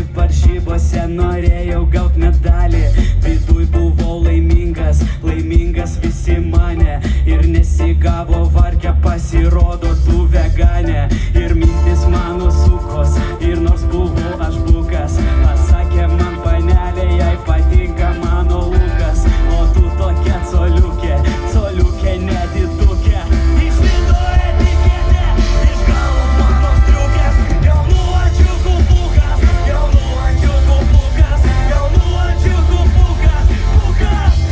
kaip varžybose norėjau gaut medalį. Viduj buvau laimingas, laimingas visi mane. Ir nesigavo varge, pasirodo tu veganė. Ir mintis mano sukos, ir nors buvau aš bukas. Pasakė man panelė, jai patinka mano lūkas. O tu tokia coliukė, coliukė nedidukė. Išlindo etiketė, iš galo mano striukės. Jaunų ančiukų pūkas, jaunų ančiukų pūkas, jaunų ančiukų pūkas, pūkas.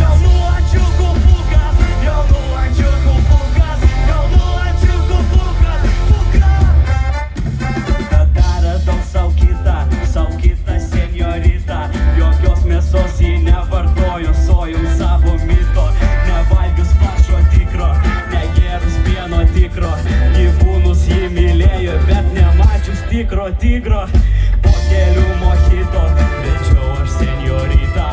Jaunų ančiukų pūkas, jaunų ančiukų pūkas, jaunų ančiukų pūkas, pūkas. Tada radau sau kitą senjoritą. Jokios mėsos jį nevartoju, sojum savo mito. Nevalgius pašo tikro, negerus pieno tikro. Gyvūnus jį mylėjo, bet nemačius tikro tigro. Po kelių mojito vedžiau aš senjoritą.